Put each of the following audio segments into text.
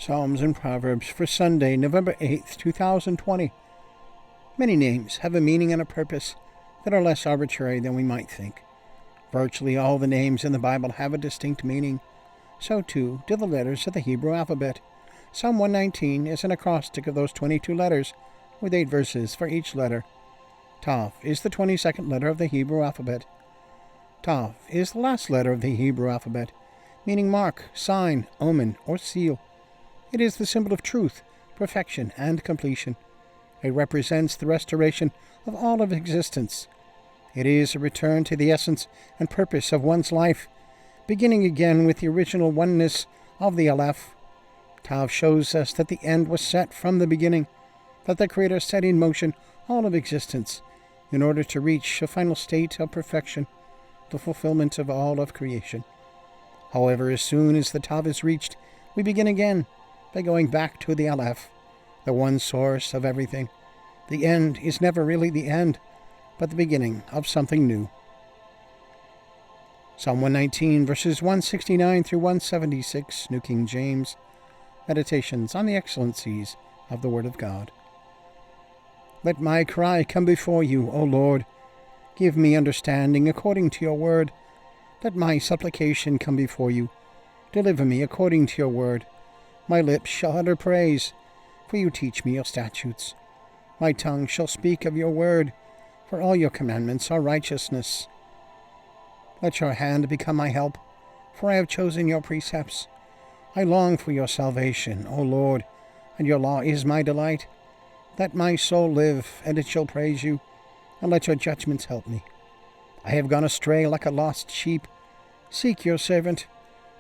Psalms and Proverbs for Sunday, November 8th, 2020. Many names have a meaning and a purpose that are less arbitrary than we might think. Virtually all the names in the Bible have a distinct meaning. So too do the letters of the Hebrew alphabet. Psalm 119 is an acrostic of those 22 letters, with 8 verses for each letter. Tav is the 22nd letter of the Hebrew alphabet. Tav is the last letter of the Hebrew alphabet, meaning mark, sign, omen, or seal. It is the symbol of truth, perfection, and completion. It represents the restoration of all of existence. It is a return to the essence and purpose of one's life, beginning again with the original oneness of the Aleph. Tav shows us that the end was set from the beginning, that the Creator set in motion all of existence in order to reach a final state of perfection, the fulfillment of all of creation. However, as soon as the Tav is reached, we begin again by going back to the Aleph, the one source of everything. The end is never really the end, but the beginning of something new. Psalm 119, verses 169 through 176, New King James. Meditations on the excellencies of the Word of God. Let my cry come before you, O Lord. Give me understanding according to your word. Let my supplication come before you. Deliver me according to your word. My lips shall utter praise, for you teach me your statutes. My tongue shall speak of your word, for all your commandments are righteousness. Let your hand become my help, for I have chosen your precepts. I long for your salvation, O Lord, and your law is my delight. Let my soul live, and it shall praise you, and let your judgments help me. I have gone astray like a lost sheep. Seek your servant,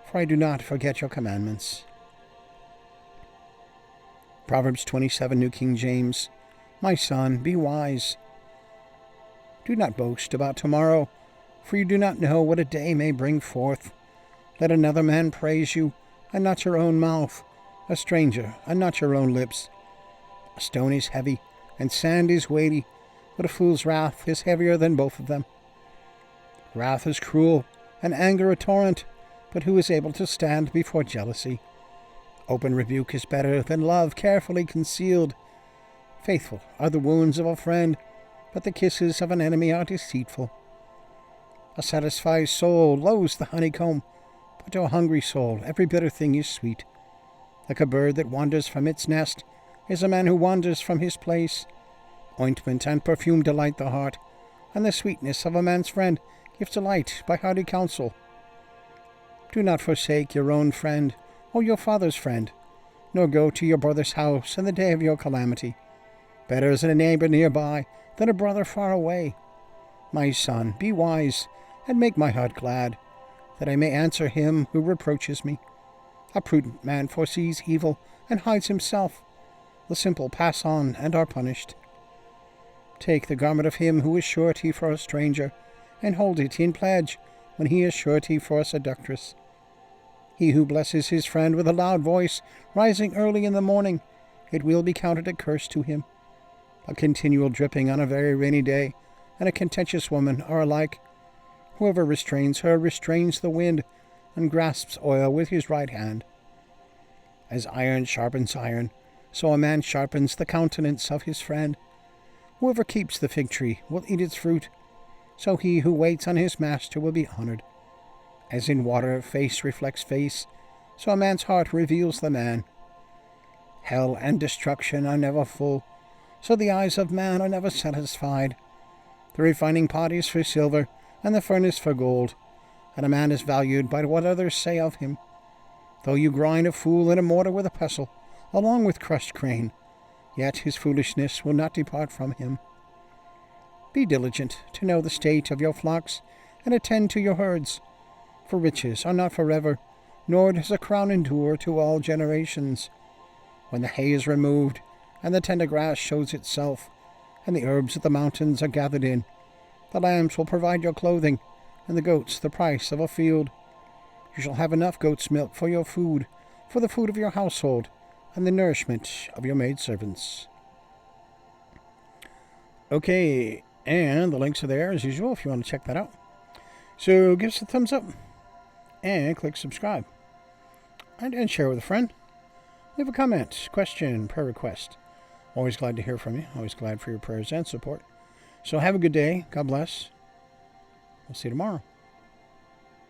for I do not forget your commandments. Proverbs 27, New King James. My son, be wise. Do not boast about tomorrow, for you do not know what a day may bring forth. Let another man praise you, and not your own mouth, a stranger, and not your own lips. A stone is heavy, and sand is weighty, but a fool's wrath is heavier than both of them. Wrath is cruel, and anger a torrent, but who is able to stand before jealousy? Open rebuke is better than love carefully concealed. Faithful are the wounds of a friend, but the kisses of an enemy are deceitful. A satisfied soul loathes the honeycomb, but to a hungry soul every bitter thing is sweet. Like a bird that wanders from its nest is a man who wanders from his place. Ointment and perfume delight the heart, and the sweetness of a man's friend gives delight by hearty counsel. Do not forsake your own friend, or your father's friend, nor go to your brother's house in the day of your calamity. Better is a neighbor nearby than a brother far away. My son, be wise, and make my heart glad, that I may answer him who reproaches me. A prudent man foresees evil and hides himself. The simple pass on and are punished. Take the garment of him who is surety for a stranger, and hold it in pledge when he is surety for a seductress. He who blesses his friend with a loud voice, rising early in the morning, it will be counted a curse to him. A continual dripping on a very rainy day, and a contentious woman are alike. Whoever restrains her restrains the wind, and grasps oil with his right hand. As iron sharpens iron, so a man sharpens the countenance of his friend. Whoever keeps the fig tree will eat its fruit, so he who waits on his master will be honored. As in water face reflects face, so a man's heart reveals the man. Hell and destruction are never full, so the eyes of man are never satisfied. The refining pot is for silver, and the furnace for gold, and a man is valued by what others say of him. Though you grind a fool in a mortar with a pestle, along with crushed grain, yet his foolishness will not depart from him. Be diligent to know the state of your flocks, and attend to your herds. For riches are not forever, nor does a crown endure to all generations. When the hay is removed, and the tender grass shows itself, and the herbs of the mountains are gathered in, the lambs will provide your clothing, and the goats the price of a field. You shall have enough goat's milk for your food, for the food of your household, and the nourishment of your maidservants. Okay, and the links are there as usual if you want to check that out. So give us a thumbs up, and click subscribe, and share with a friend. Leave a comment, question, prayer request. Always glad to hear from you. Always glad for your prayers and support. So have a good day. God bless. We'll see you tomorrow.